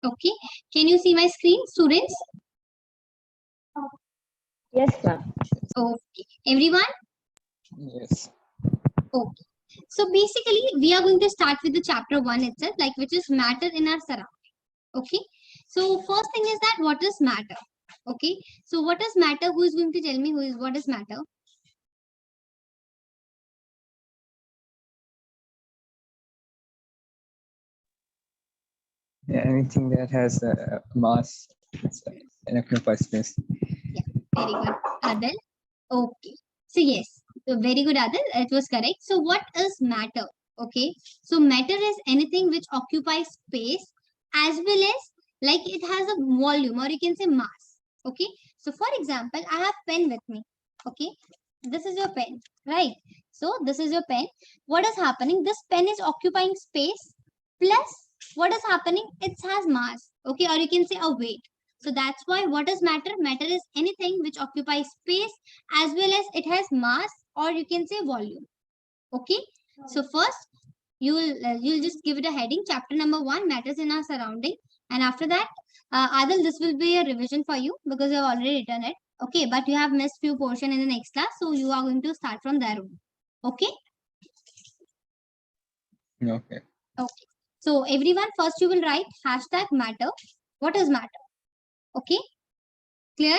Okay, can you see my screen, students? Yes, ma'am. Okay, everyone? Yes. Okay. So basically, we are going to start with the chapter 1 itself, like which is matter in our surrounding. Okay. So first thing is that what is matter? Okay. So what is matter? Who is going to tell me what is matter? Yeah, anything that has a mass and occupies space. Yeah, very good, Adil. Okay. So yes, so very good, Adil. It was correct. So what is matter? Okay. So matter is anything which occupies space as well as like it has a volume or you can say mass. Okay. So for example, I have pen with me. Okay. This is your pen, right? So this is your pen. What is happening? This pen is occupying space plus what is happening? It has mass. Okay. Or you can say a weight. So that's why what is matter? Matter is anything which occupies space as well as it has mass or you can say volume. Okay. So first you'll just give it a heading. Chapter number 1, matters in our surrounding. And after that, Adil, this will be a revision for you because you have already written it. Okay. But you have missed few portion in the next class. So you are going to start from there. Okay. Okay. Okay. So everyone, first you will write hashtag matter. What is matter? Okay. Clear?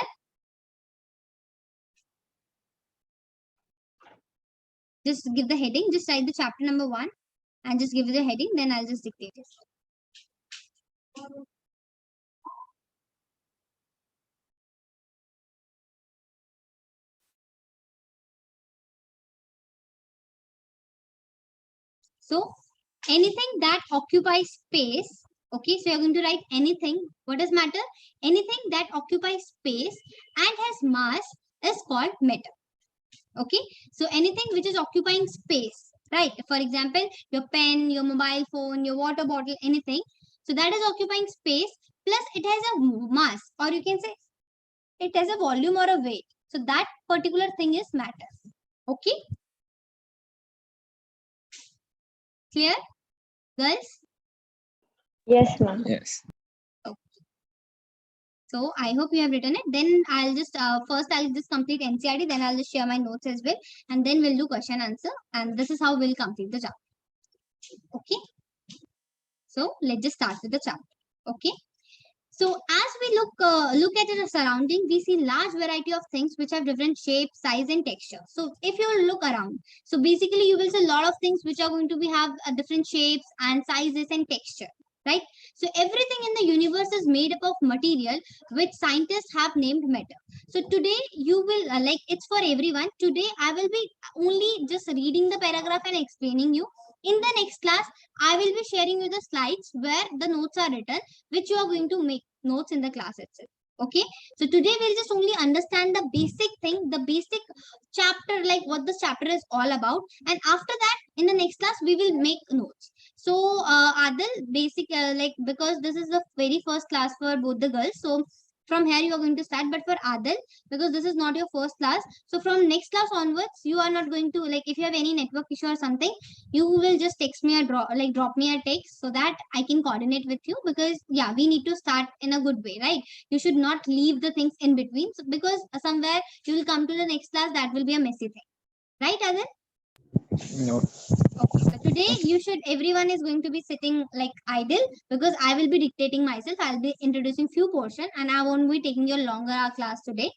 Just give the heading. Just write the chapter number 1 and just give it the heading. Then I'll just dictate it. So anything that occupies space. Okay, so you're going to write anything. What does matter? Anything that occupies space and has mass is called matter. Okay, so anything which is occupying space, right? For example, your pen, your mobile phone, your water bottle, anything. So that is occupying space plus it has a mass or you can say it has a volume or a weight. So that particular thing is matter. Okay, clear, girls? Yes, ma'am. Yes. So I hope you have written it. Then I'll just first I'll just complete NCRT. Then I'll just share my notes as well, and then we'll do question answer. And this is how we'll complete the chapter. Okay. So let's just start with the chapter. Okay. So as we look at the surrounding, we see large variety of things which have different shape, size, and texture. So if you look around, so basically you will see a lot of things which are going to be have different shapes and sizes and texture, right? So everything in the universe is made up of material which scientists have named matter. So today you will like it's for everyone. Today I will be only just reading the paragraph and explaining you. In the next class, I will be sharing you the slides where the notes are written which you are going to make notes in the class itself. Okay, so today we'll just only understand the basic thing, the basic chapter, like what this chapter is all about, and after that in the next class we will make notes. So Adil, basic like because this is the very first class for both the girls, so from here you are going to start, but for Adil, because this is not your first class, so from next class onwards you are not going to, like, if you have any network issue or something, you will just text me or drop me a text so that I can coordinate with you, because yeah, we need to start in a good way, right? You should not leave the things in between, so, because somewhere you will come to the next class, that will be a messy thing, right, Adil? No. Okay, so today you should, everyone is going to be sitting like idle, because I will be dictating myself. I'll be introducing few portion and I won't be taking your longer class today.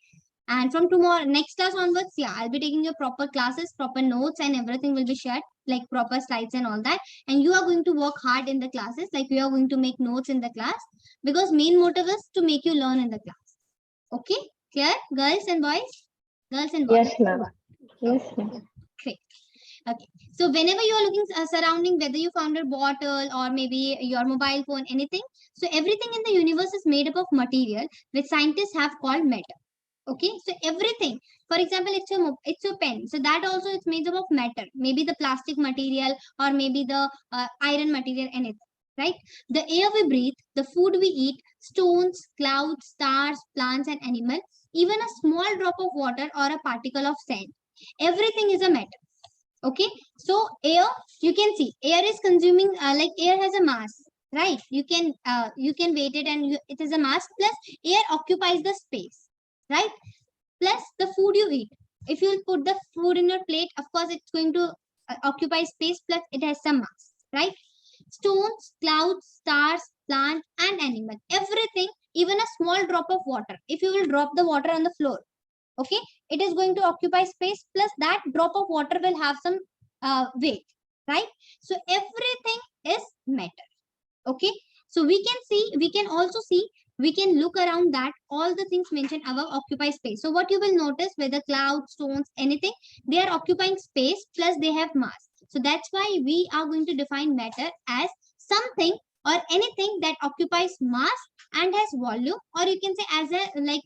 And from tomorrow, next class onwards, yeah, I'll be taking your proper classes, proper notes, and everything will be shared, like proper slides and all that. And you are going to work hard in the classes, like we are going to make notes in the class, because main motive is to make you learn in the class. Okay, clear, girls and boys? Girls and boys. Yes, ma'am. Yes, ma'am. Great. Okay, so whenever you are looking surrounding, whether you found a bottle or maybe your mobile phone, anything, so everything in the universe is made up of material which scientists have called matter. Okay, so everything, for example, it's your pen, so that also is made up of matter, maybe the plastic material or maybe the iron material, anything, right? The air we breathe, the food we eat, stones, clouds, stars, plants, and animals, even a small drop of water or a particle of sand, everything is a matter. Okay, so air, you can see air is consuming like air has a mass, right? You can weight it, and it is a mass, plus air occupies the space, right? Plus the food you eat. If you put the food in your plate, of course it's going to occupy space, plus it has some mass, right? Stones, clouds, stars, plant, and animal, everything, even a small drop of water, if you will drop the water on the floor, okay, it is going to occupy space, plus that drop of water will have some weight, right? So everything is matter. Okay, so we can also see, we can look around that all the things mentioned above occupy space. So what you will notice, whether clouds, stones, anything, they are occupying space, plus they have mass. So that's why we are going to define matter as something or anything that occupies mass and has volume, or you can say as a like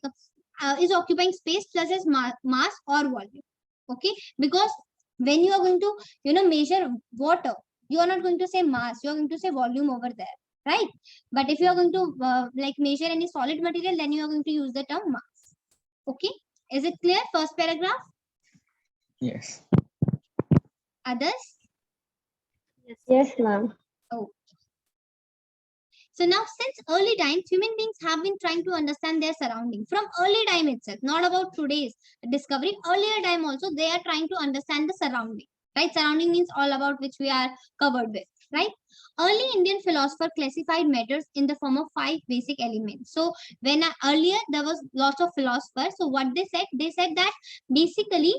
is occupying space plus as mass or volume. Okay, because when you are going to measure water, you are not going to say mass, you are going to say volume over there, right? But if you are going to like measure any solid material, then you are going to use the term mass. Okay, is it clear? First paragraph. Yes. Others? Yes, ma'am. Oh, so now, since early times, human beings have been trying to understand their surrounding from early time itself, not about today's discovery. Earlier time also, they are trying to understand the surrounding, right? Surrounding means all about which we are covered with, right? Early Indian philosopher classified matters in the form of 5 basic elements. So when earlier there was lots of philosophers, so what they said that basically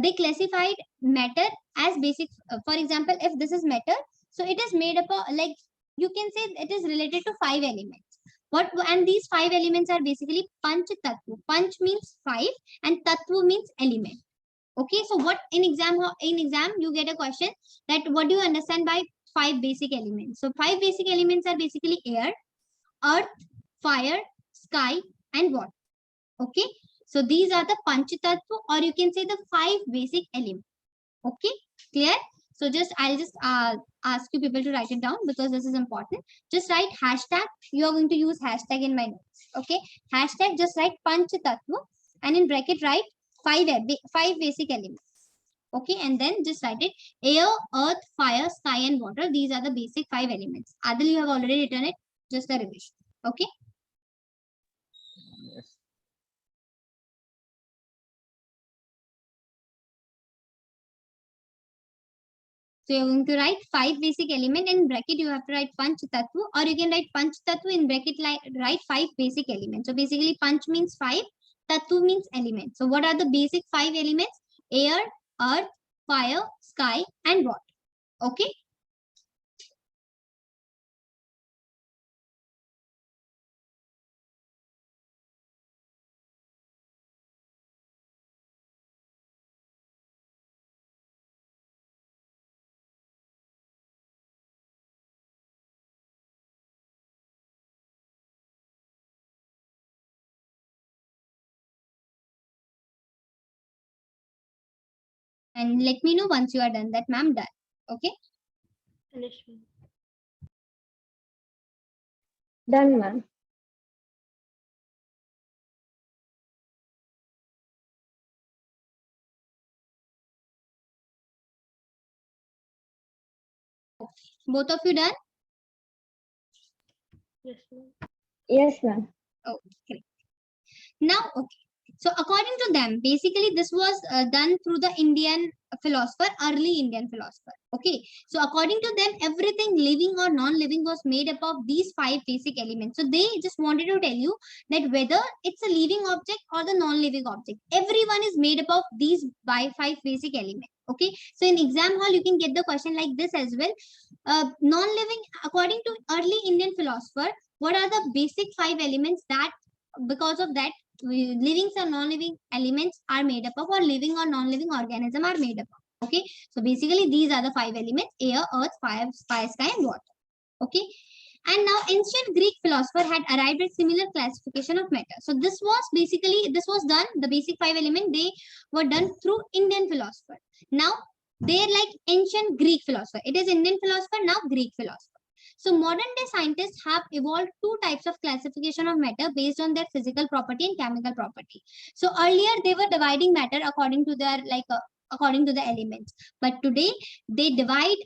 they classified matter as basic. For example, if this is matter, so it is made up of, like, you can say it is related to 5 elements. What, and these 5 elements are basically panch tattva. Panch means 5 and tattva means element. Okay, so what in exam you get a question that what do you understand by 5 basic elements? So 5 basic elements are basically air, earth, fire, sky, and water. Okay, so these are the panch tattva, or you can say the 5 basic elements. Okay, clear? So I'll just ask you people to write it down because this is important. Just write hashtag. You are going to use hashtag in my notes. Okay, hashtag, just write panch tattva, and in bracket write 5 basic elements. Okay, and then just write it: air, earth, fire, sky, and water. These are the basic 5 elements. Adil, you have already written it. Just a revision. Okay. Yes. So you're going to write 5 basic element, and in bracket you have to write panch tattva, or you can write panch tattva in bracket, like write 5 basic elements. So basically panch means 5, tattva means element. So what are the basic 5 elements? Air, earth, fire, sky, and water. Okay. And let me know once you are done that, ma'am, done. Okay. Done, ma'am. Both of you done? Yes, ma'am. Oh, great. Now, okay. So according to them, basically this was done through the Indian philosopher, early Indian philosopher. Okay. So according to them, everything living or non-living was made up of these 5 basic elements. So they just wanted to tell you that whether it's a living object or the non-living object, everyone is made up of these 5 basic elements. Okay. So in exam hall, you can get the question like this as well. Non-living, according to early Indian philosopher, what are the basic 5 elements that because of that living or non-living elements are made up of, or living or non-living organism are made up of? Okay, so basically these are the 5 elements: air, earth, fire, sky, and water. Okay, and now ancient Greek philosopher had arrived at similar classification of matter. So this was done, the basic 5 elements, they were done through Indian philosopher. Now they're like ancient Greek philosopher. It is Indian philosopher, now Greek philosopher. So modern day scientists have evolved 2 types of classification of matter based on their physical property and chemical property. So earlier they were dividing matter according to their according to the elements, but today they divide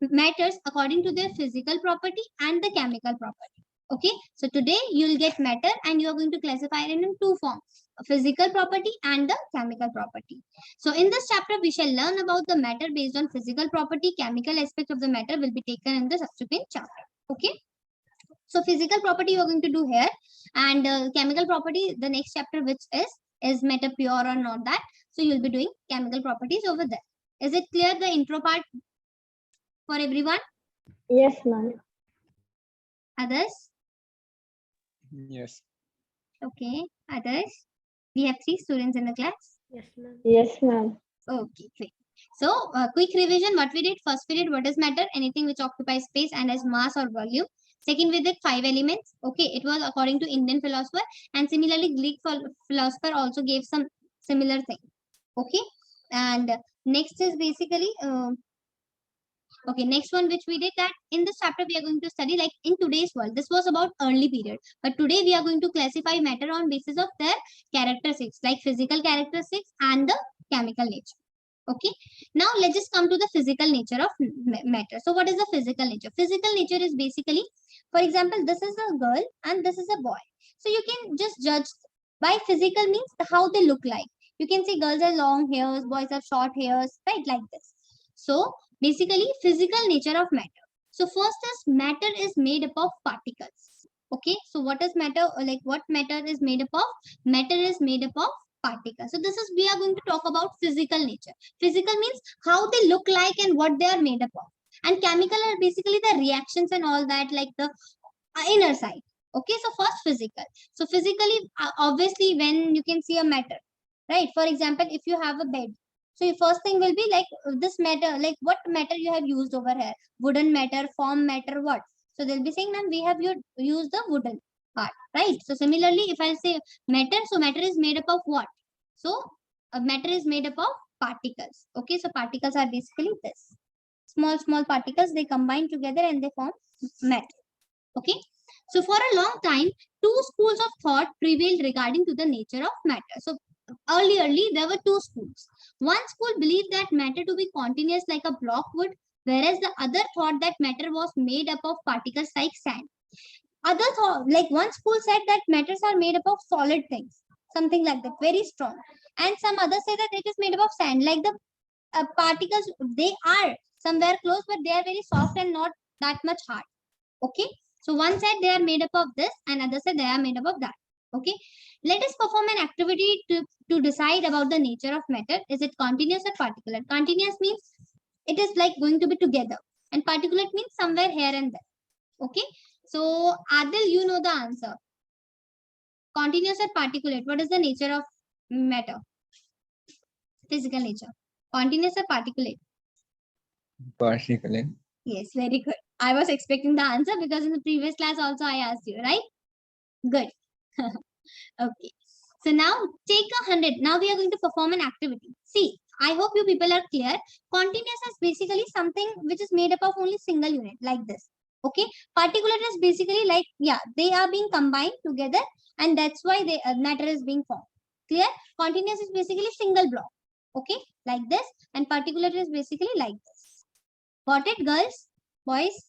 matters according to their physical property and the chemical property. Okay, so today you'll get matter and you are going to classify it in two forms, a physical property and the chemical property. So in this chapter, we shall learn about the matter based on physical property. Chemical aspect of the matter will be taken in the subsequent chapter. Okay, so physical property you are going to do here, and chemical property, the next chapter, which is matter pure or not that. So you'll be doing chemical properties over there. Is it clear, the intro part for everyone? Yes, ma'am. Others? Yes. Okay, others? We have 3 students in the class. Yes, ma'am. Yes, ma'am. Okay, great. So, quick revision. What we did first, we did what is matter? Anything which occupies space and has mass or volume. Second, we did 5 elements. Okay, it was according to Indian philosopher, and similarly, Greek philosopher also gave some similar thing. Okay, and next is basically okay, next one which we did, that in this chapter we are going to study like in today's world. This was about early period, but today we are going to classify matter on basis of their characteristics, like physical characteristics and the chemical nature. Okay, now let's just come to the physical nature of matter. So what is the physical nature? Physical nature is basically, for example, this is a girl and this is a boy. So you can just judge by physical means how they look like. You can see girls have long hairs, boys have short hairs, right, like this. So basically physical nature of matter. So first is matter is made up of particles. Okay, so what is matter, like what matter is made up of? Matter is made up of particles. So this is, we are going to talk about physical nature. Physical means how they look like and what they are made up of. And chemical are basically the reactions and all that, like the inner side. Okay, so first physical. So physically, obviously when you can see a matter, right? For example, if you have a bed, so your first thing will be like this matter, like what matter you have used over here, wooden matter, foam matter, what? So they'll be saying, ma'am, we have used the wooden part, right? So similarly, if I say matter, so matter is made up of what? So matter is made up of particles. Okay, so particles are basically this small particles, they combine together and they form matter. Okay, so for a long time, two schools of thought prevailed regarding to the nature of matter. So early there were two schools. One school believed that matter to be continuous like a block wood, whereas the other thought that matter was made up of particles like sand. Other thought, like one school said that matters are made up of solid things, something like that, very strong. And some others say that it is made up of sand, like the particles, they are somewhere close, but they are very soft and not that much hard. Okay, so one said they are made up of this and other said they are made up of that. Okay, let us perform an activity to decide about the nature of matter. Is it continuous or particulate? Continuous means it is like going to be together, and particulate means somewhere here and there. Okay, so Adil, you know the answer. Continuous or particulate, what is the nature of matter? Physical nature. Continuous or particulate? Particulate. Yes, very good. I was expecting the answer because in the previous class also I asked you, right? Good. Okay. So now take 100. Now we are going to perform an activity. See, I hope you people are clear. Continuous is basically something which is made up of only single unit like this. Okay. Particulate is basically like, yeah, they are being combined together and that's why the matter is being formed. Clear? Continuous is basically single block. Okay. Like this. And particulate is basically like this. Got it, girls? Boys?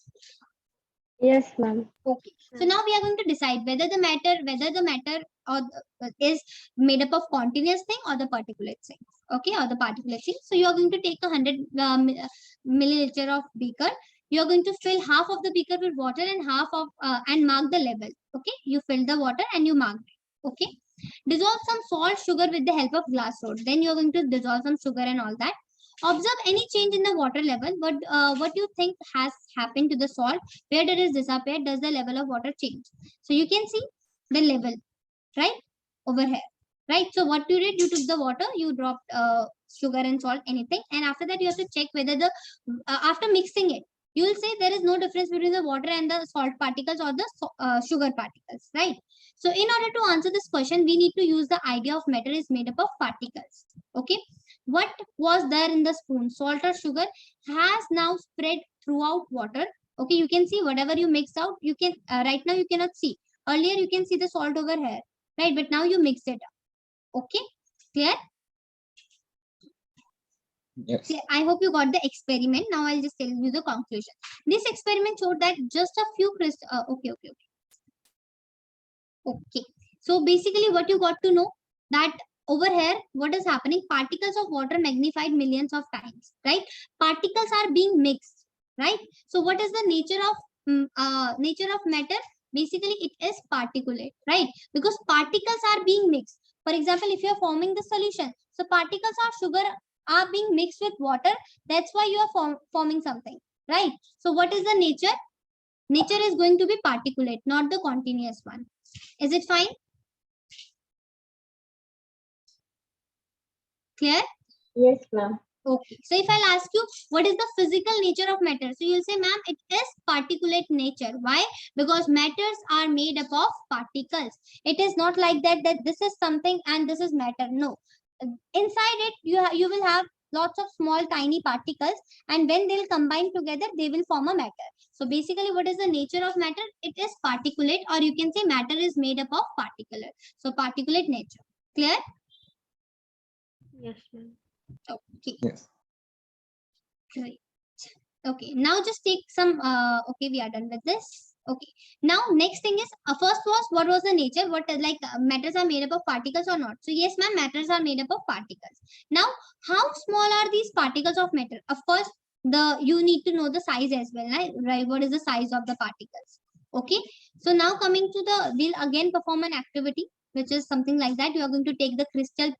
Yes, ma'am. Okay. So now we are going to decide whether the matter or is made up of continuous thing or the particulate thing. Okay, or the particulate thing. So you are going to take 100 milliliter of beaker. You are going to fill half of the beaker with water and half of and mark the level. Okay, you fill the water and you mark it. Okay. Dissolve some salt, sugar with the help of glass rod. Then you are going to dissolve some sugar and all that. Observe any change in the water level. What you think has happened to the salt? Where did it disappear? Does the level of water change? So you can see the level, right, over here, right? So what you did, you took the water, you dropped sugar and salt, anything, and after that you have to check whether the after mixing it, you will say there is no difference between the water and the salt particles or the sugar particles, right? So in order to answer this question, we need to use the idea of matter is made up of particles. Okay, what was there in the spoon, salt or sugar, has now spread throughout water. Okay, you can see whatever you mix out, you can right now you cannot see. Earlier you can see the salt over here, right? But now you mix it up. Okay, clear? Yes. I hope you got the experiment. Now I'll just tell you the conclusion. This experiment showed that just a few okay. So basically what you got to know that over here, what is happening? Particles of water magnified millions of times, right? Particles are being mixed, right? So what is the nature of matter? Basically, it is particulate, right? Because particles are being mixed. For example, if you are forming the solution, so particles of sugar are being mixed with water. That's why you are forming something, right? So what is the nature? Nature is going to be particulate, not the continuous one. Is it fine? Clear? Yes, ma'am. Okay. So if I'll ask you, what is the physical nature of matter? So you'll say, ma'am, it is particulate nature. Why? Because matters are made up of particles. It is not like that this is something and this is matter. No. Inside it, you will have lots of small tiny particles, and when they'll combine together, they will form a matter. So basically, what is the nature of matter? It is particulate, or you can say matter is made up of particulate. So particulate nature. Clear? Yes, ma'am. Okay. Yes. Great. Okay, now just take some, okay, we are done with this. Okay, now next thing is, first was, what was the nature? Matters are made up of particles or not? So yes, ma'am, matters are made up of particles. Now, how small are these particles of matter? Of course, you need to know the size as well, right? What is the size of the particles? Okay, so now coming to we'll again perform an activity, which is something like that. You are going to take the crystal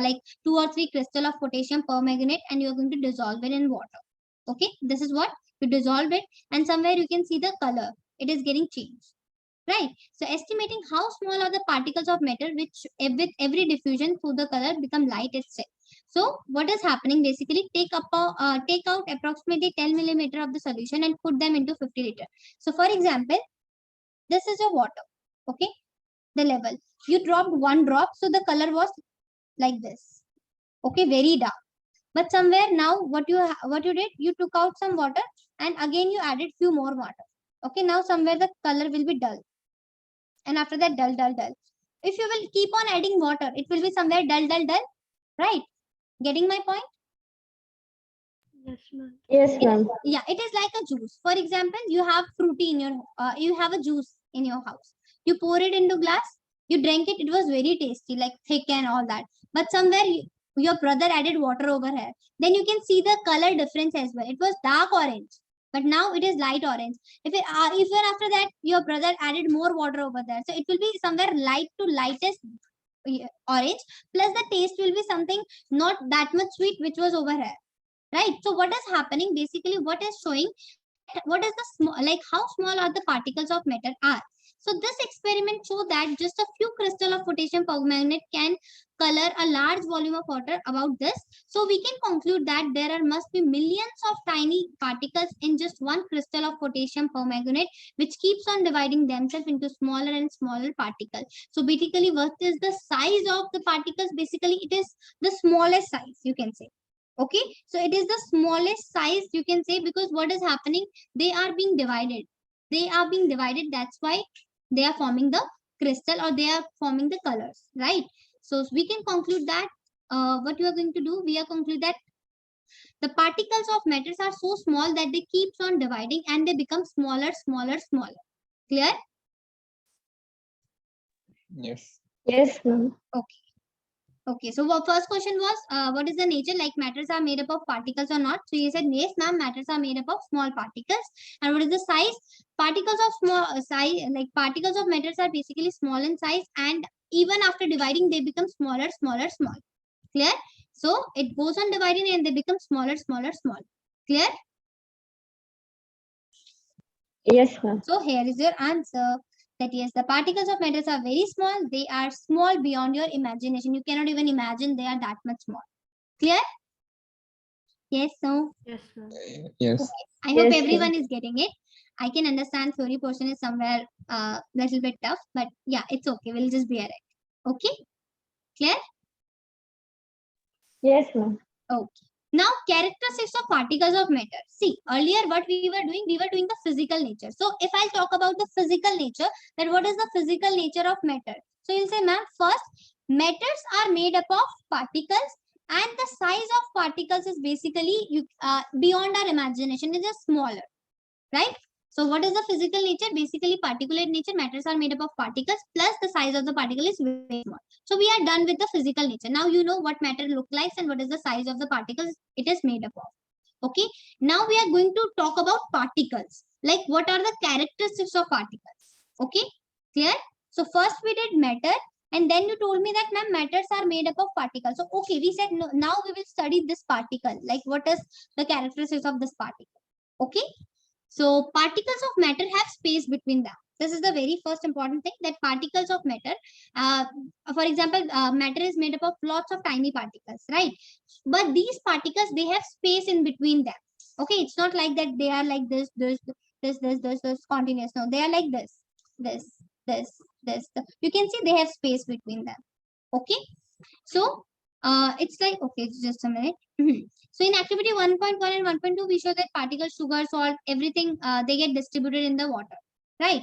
like 2 or 3 crystal of potassium permanganate, and you are going to dissolve it in water. Okay, this is what you dissolve it, and somewhere you can see the color, it is getting changed, right? So estimating how small are the particles of matter which with every diffusion through the color become light itself. So what is happening? Basically, take out approximately 10 millimeter of the solution and put them into 50 liter. So for example, this is your water. Okay, the level, you dropped 1 drop, so the color was like this. Okay, very dark. But somewhere now, what you did, you took out some water and again you added few more water. Okay, now somewhere the color will be dull, and after that dull, dull, dull. If you will keep on adding water, it will be somewhere dull, dull, dull, right? Getting my point? Yes, ma'am. Yes, ma'am. Yeah, it is like a juice. For example, you have fruity in your you have a juice in your house. You pour it into glass, you drank it, it was very tasty, like thick and all that. But somewhere your brother added water over here. Then you can see the color difference as well. It was dark orange, but now it is light orange. If after that your brother added more water over there, so it will be somewhere light to lightest orange. Plus the taste will be something not that much sweet, which was over here, right? So what is happening? Basically, what is showing that what is the how small are the particles of matter are. So this experiment show that just a few crystal of potassium permanganate can color a large volume of water. About this, so we can conclude that must be millions of tiny particles in just one crystal of potassium permanganate, which keeps on dividing themselves into smaller and smaller particles. So basically, what is the size of the particles? Basically, it is the smallest size, you can say. Okay, so it is the smallest size, you can say, because what is happening, they are being divided, that's why they are forming the crystal, or they are forming the colors, right? So we can conclude that what you are going to do, we are conclude that the particles of matters are so small that they keeps on dividing and they become smaller, smaller, smaller. Clear? Yes. Yes, ma'am. Okay. Okay, so first question was, what is the nature, like matters are made up of particles or not? So you said, yes, ma'am, matters are made up of small particles. And what is the size? Particles of small size, like particles of matters are basically small in size, and even after dividing, they become smaller, smaller, small. Clear? So it goes on dividing and they become smaller, smaller, small. Clear? Yes, ma'am. So here is your answer. That yes, the particles of matters are very small. They are small beyond your imagination. You cannot even imagine they are that much small. Clear? Yes, no? Yes, ma'am. Yes. Okay. I hope Yes, everyone ma'am. is getting it. I can understand theory portion is somewhere little bit tough, but yeah, it's okay. We'll just bear it. Okay? Clear? Yes, ma'am. Okay. Now, characteristics of particles of matter. See, earlier what we were doing the physical nature. So, if I talk about the physical nature, then what is the physical nature of matter? So, you'll say, ma'am, first, matters are made up of particles and the size of particles is basically beyond our imagination. It is smaller, right? So what is the physical nature? Basically, particulate nature, matters are made up of particles plus the size of the particle is very small. So we are done with the physical nature. Now you know what matter looks like and what is the size of the particles it is made up of. Okay. Now we are going to talk about particles. Like what are the characteristics of particles? Okay. Clear? So first we did matter, and then you told me that ma'am, matters are made up of particles. So okay, we said no, now we will study this particle. Like what is the characteristics of this particle? Okay. So particles of matter have space between them. This is the very first important thing, that particles of matter, uh, for example, matter is made up of lots of tiny particles, right? But these particles, they have space in between them. Okay, it's not like that they are like this continuous. No, they are like this, this, this. You can see they have space between them. Okay, so it's like, okay, just a minute. So in activity 1.1 and 1.2, we show that particles, sugar, salt, everything, they get distributed in the water, right?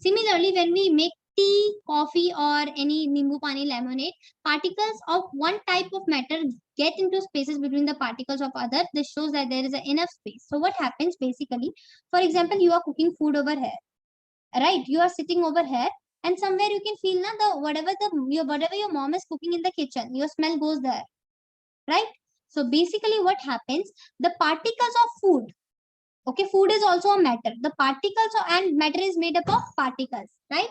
Similarly, when we make tea, coffee, or any nimbu pani lemonade, particles of one type of matter get into spaces between the particles of other. This shows that there is enough space. So what happens basically, for example, you are cooking food over here, right? You are sitting over here, and somewhere you can feel na, the whatever your mom is cooking in the kitchen, your smell goes there, right? So basically what happens, the particles of food, okay, food is also a matter, the particles and matter is made up of particles, right?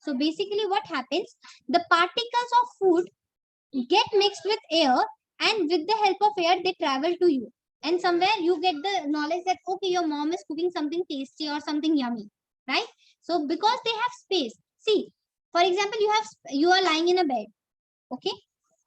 So basically what happens, the particles of food get mixed with air, and with the help of air they travel to you, and somewhere you get the knowledge that okay, your mom is cooking something tasty or something yummy, right? So because they have space, see, for example, you are lying in a bed, okay,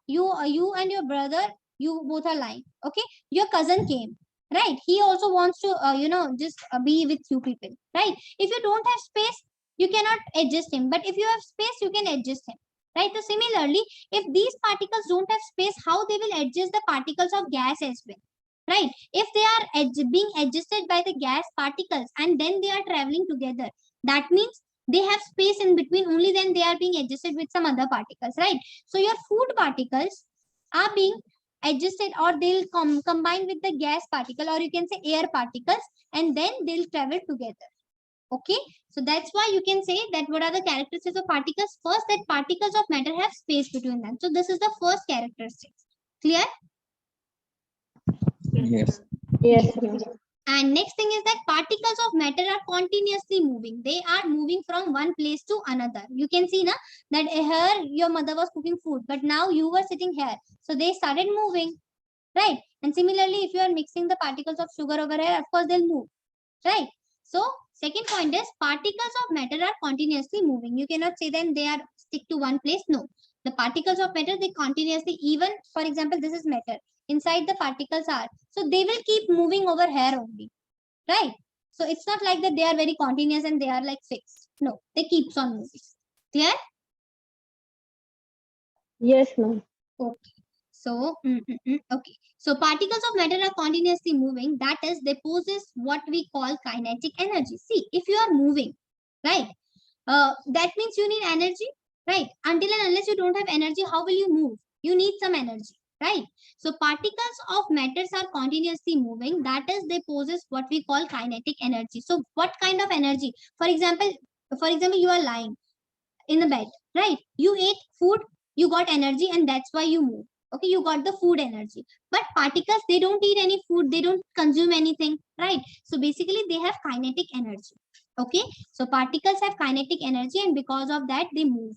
you and your brother, you both are lying, okay, your cousin came, right? He also wants to just be with you people, right? If you don't have space, you cannot adjust him, but if you have space, you can adjust him, right? So similarly, if these particles don't have space, how they will adjust the particles of gas as well, right? If they are being adjusted by the gas particles and then they are traveling together, that means they have space in between, only then they are being adjusted with some other particles, right? So your food particles are being adjusted, or they'll combine with the gas particle, or you can say air particles, and then they'll travel together. Okay, so that's why you can say that what are the characteristics of particles? First, that particles of matter have space between them. So this is the first characteristic. Clear? Yes. Yes, Yes. ma'am. And next thing is that particles of matter are continuously moving. They are moving from one place to another. You can see na, that here your mother was cooking food, but now you were sitting here. So they started moving, right? And similarly, if you are mixing the particles of sugar over here, of course they'll move, right? So second point is particles of matter are continuously moving. You cannot say then they are stick to one place. No, the particles of matter, they continuously, even for example, this is matter. Inside the particles are, so they will keep moving over here only, right? So it's not like that they are very continuous and they are like fixed. No, they keeps on moving. Clear? Yes, ma'am. Okay. So, okay. So particles of matter are continuously moving. That is, they possess what we call kinetic energy. See, if you are moving, right, that means you need energy, right? Until and unless you don't have energy, how will you move? You need some energy, right? So particles of matters are continuously moving. That is, they possess what we call kinetic energy. So what kind of energy? For example, you are lying in the bed, right? You ate food, you got energy, and that's why you move. Okay, you got the food energy. But particles, they don't eat any food, they don't consume anything, right? So basically, they have kinetic energy. Okay, so particles have kinetic energy, and because of that, they move.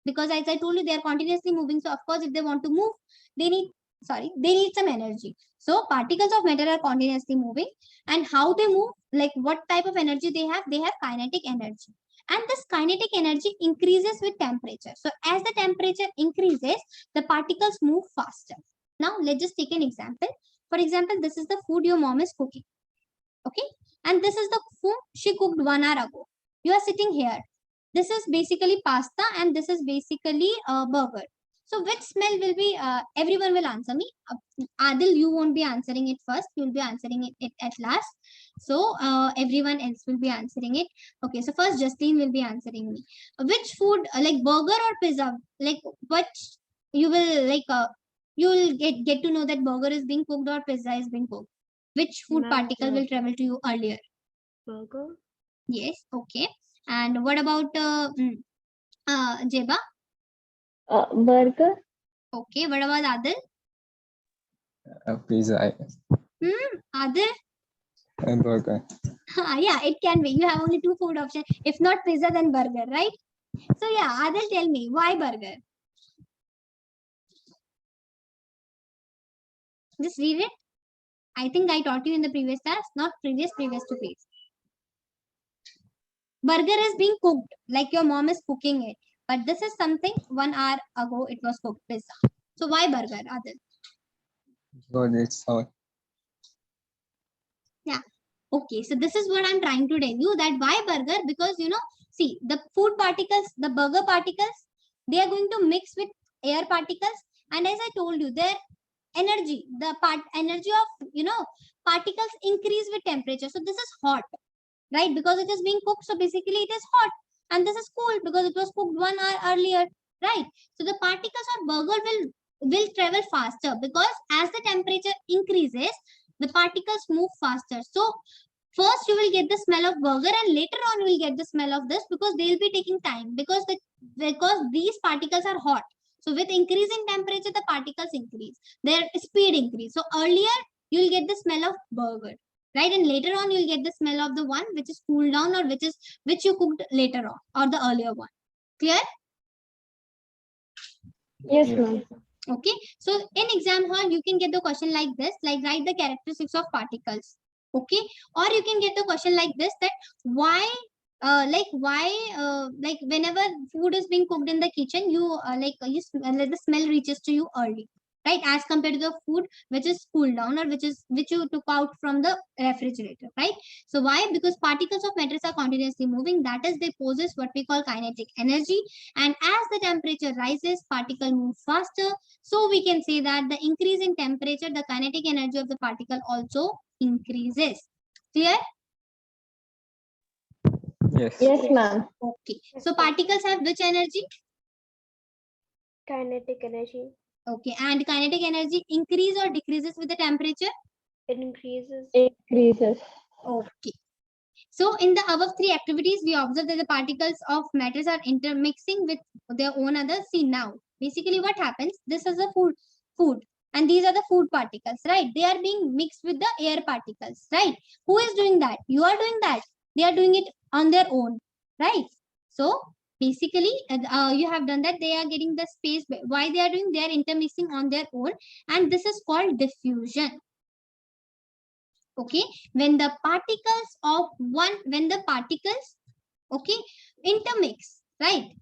Because as I told you, they are continuously moving. So of course, if they want to move, they need some energy. So particles of matter are continuously moving, and how they move, like what type of energy they have kinetic energy, and this kinetic energy increases with temperature. So as the temperature increases, the particles move faster. Now let's just take an example. For example, this is the food your mom is cooking, okay, and this is the food she cooked 1 hour ago. You are sitting here. This is basically pasta, and this is basically a burger. So which smell will be, everyone will answer me. Adil, you won't be answering it first, you will be answering it at last. So everyone else will be answering it. Okay, so first Justine will be answering me. Which food, like burger or pizza, like what you will like, you will get to know that burger is being cooked or pizza is being cooked. Which food particle will travel to you earlier? Burger. Yes, okay. And what about Jeba? Burger. Okay, what about Adil? Pizza, I guess. Adil? Burger. Yeah, it can be. You have only two food options. If not pizza, then burger, right? So yeah, Adil, tell me, why burger? Just read it. I think I taught you in the previous class, not previous to previous. Burger is being cooked, like your mom is cooking it. But this is something 1 hour ago it was cooked, pizza. So why burger, Adil? Because it's hot. Yeah. Okay, so this is what I'm trying to tell you, that why burger? Because see, the food particles, the burger particles, they are going to mix with air particles, and as I told you, their energy, the energy of particles increase with temperature. So this is hot, right? Because it is being cooked, so basically it is hot, and this is cool because it was cooked 1 hour earlier, right? So the particles of burger will travel faster, because as the temperature increases, the particles move faster. So first you will get the smell of burger, and later on you will get the smell of this, because they will be taking time, because these particles are hot. So with increasing temperature, the particles increase, their speed increase. So earlier you will get the smell of burger, right? And later on you will get the smell of the one which is cooled down, or which you cooked later on, or the earlier one. Clear? Yes, Yeah. ma'am. Okay, so in exam hall you can get the question like this, like write the characteristics of particles. Okay, or you can get the question like this, that why like whenever food is being cooked in the kitchen, you the smell reaches to you early, right, as compared to the food which is cooled down, or which you took out from the refrigerator, right? So why? Because particles of matters are continuously moving, that is, they possess what we call kinetic energy, and as the temperature rises, particle move faster. So we can say that the increase in temperature, the kinetic energy of the particle also increases. Clear? Yes. Yes, ma'am. Okay. So particles have which energy? Kinetic energy. Okay. And kinetic energy increase or decreases with the temperature? It increases. Increases. Okay. So in the above three activities, we observe that the particles of matters are intermixing with their own others. See now, basically what happens, this is a food, and these are the food particles, right? They are being mixed with the air particles, right? Who is doing that? You are doing that. They are doing it on their own, right? So basically, you have done that. They are getting the space. Why they are doing? They are intermixing on their own, and this is called diffusion. Okay, when the particles okay intermix, right,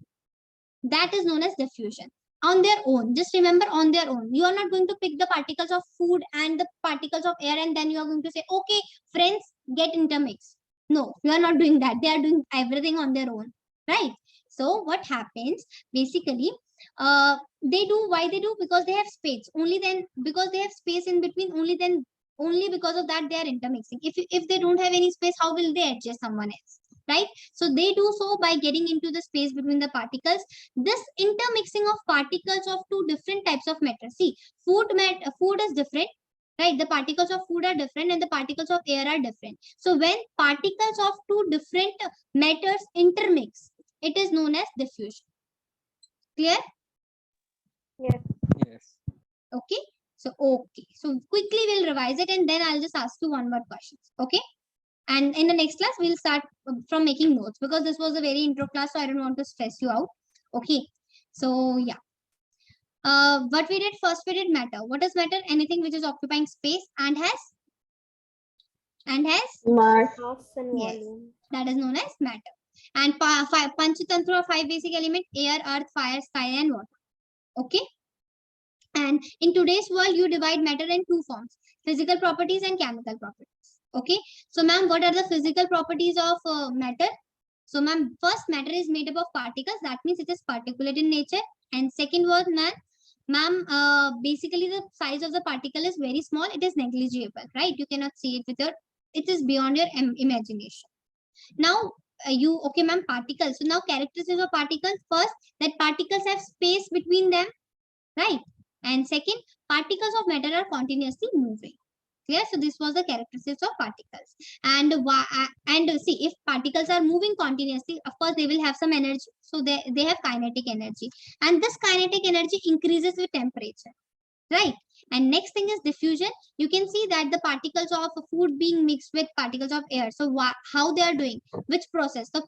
that is known as diffusion on their own. Just remember, on their own. You are not going to pick the particles of food and the particles of air, and then you are going to say, okay friends, get intermixed. No, you are not doing that. They are doing everything on their own, right? So what happens basically, they do, why they do? Because they have space, only then, because they have space in between, only because of that they are intermixing. If they don't have any space, how will they adjust someone else, right? So they do so by getting into the space between the particles. This intermixing of particles of two different types of matter. See, food is different, right? The particles of food are different, and the particles of air are different. So when particles of two different matters intermix, it is known as diffusion. Clear? Yes. Yes. Okay. So quickly we'll revise it, and then I'll just ask you one more question. Okay. And in the next class, we'll start from making notes, because this was a very intro class, so I don't want to stress you out. Okay. So yeah. What we did first, we did matter. What is matter? Anything which is occupying space and has Mass and yes, volume. that is known as matter. And Panchatantra, 5 basic elements: air, earth, fire, sky, and water. Okay. And in today's world, you divide matter in two forms: physical properties and chemical properties. Okay. So ma'am, what are the physical properties of matter? So ma'am, first, matter is made up of particles. That means it is particulate in nature. And second was, ma'am, basically the size of the particle is very small. It is negligible, right? You cannot see it with your, it is beyond your imagination. Now, okay ma'am, particles. So now characteristics of particles. First, that particles have space between them, right? And second, particles of matter are continuously moving. Clear? So this was the characteristics of particles. And see, if particles are moving continuously, of course they will have some energy. So they have kinetic energy, and this kinetic energy increases with temperature, right? And next thing is diffusion. You can see that the particles of food being mixed with particles of air. So how they are doing? Which process? So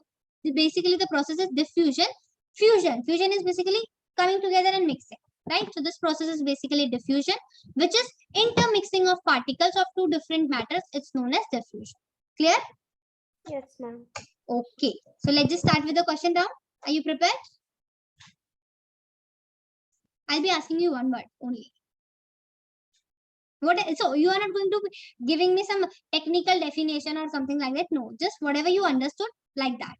basically the process is diffusion. Fusion is basically coming together and mixing, right? So this process is basically diffusion, which is intermixing of particles of two different matters. It's known as diffusion. Clear? Yes, ma'am. Okay. So let's just start with the question round. Are you prepared? I'll be asking you one word only. What? So you are not going to be giving me some technical definition or something like that. No, just whatever you understood, like that.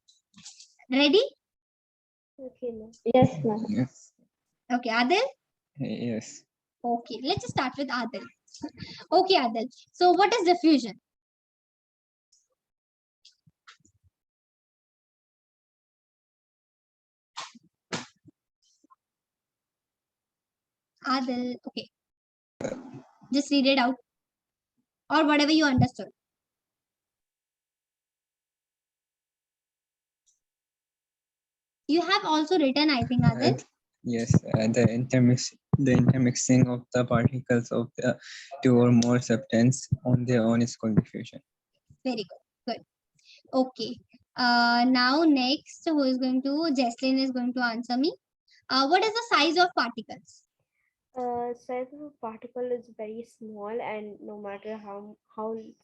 Ready? Okay, ma'am. Yes, ma'am. Yes. Okay, Adil. Yes. Okay, let's just start with Adil. Okay, Adil. So what is diffusion? Adil. Okay. Just read it out. Or whatever you understood. You have also written, I think, Adil. Yes, the intermixing of the particles of the two or more substance on their own is called diffusion. Very good. Good. Okay. Now next, who is going to? Jaslyn is going to answer me. What is the size of particles? Size of a particle is very small, and no matter how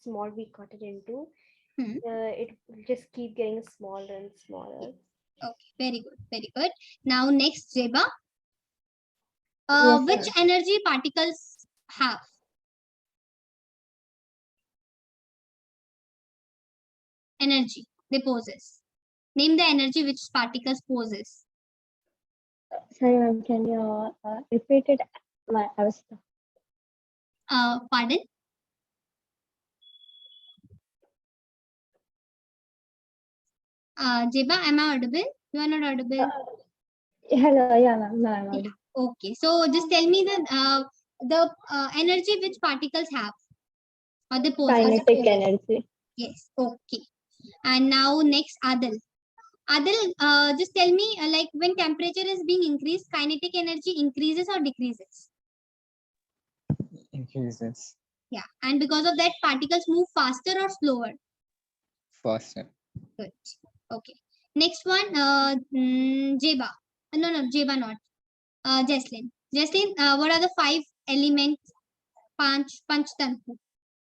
small we cut it into, it will just keep getting smaller and smaller. Okay. Very good. Very good. Now next, Jeba. Yes, Which ma'am. energy particles have? Energy they possess. Name the energy which particles possess. Sorry, ma'am. Can you repeat it? I was stuck. Pardon? Jeba, am I audible? You are not audible. Hello, yeah, ma'am. No, I'm Yeah. audible. Okay. So just tell me the energy which particles have or they possess. Kinetic energy. Yes. Okay. And now next, Adil. Adil, just tell me, like when temperature is being increased, kinetic energy increases or decreases? Increases Yeah. And because of that, particles move faster or slower? faster. Good. Okay. Next one, Jeba. No, Jeba not. Jaslyn. Jaslyn, what are the 5 elements? Panch tantu.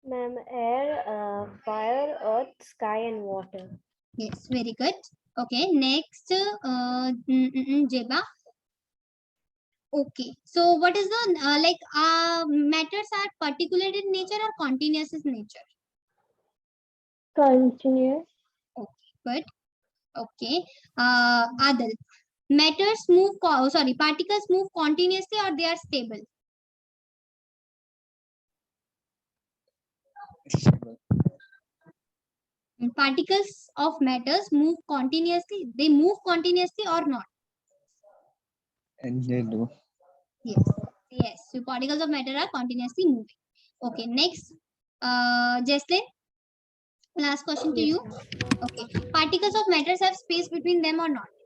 Ma'am, air, fire, earth, sky, and water. Yes, very good. Okay, next, Jeba. Okay, so what is the matters are particular in nature or continuous in nature? Continuous. Okay, good. Okay, Adil. Matters move. Particles move continuously or they are stable. Stable. Particles of matters move continuously. They move continuously or not? And they do. Yes. Yes. So particles of matter are continuously moving. Okay. Next, Jaslyn. Last question to Yes, you. ma'am. Okay. Particles of matters have space between them or not?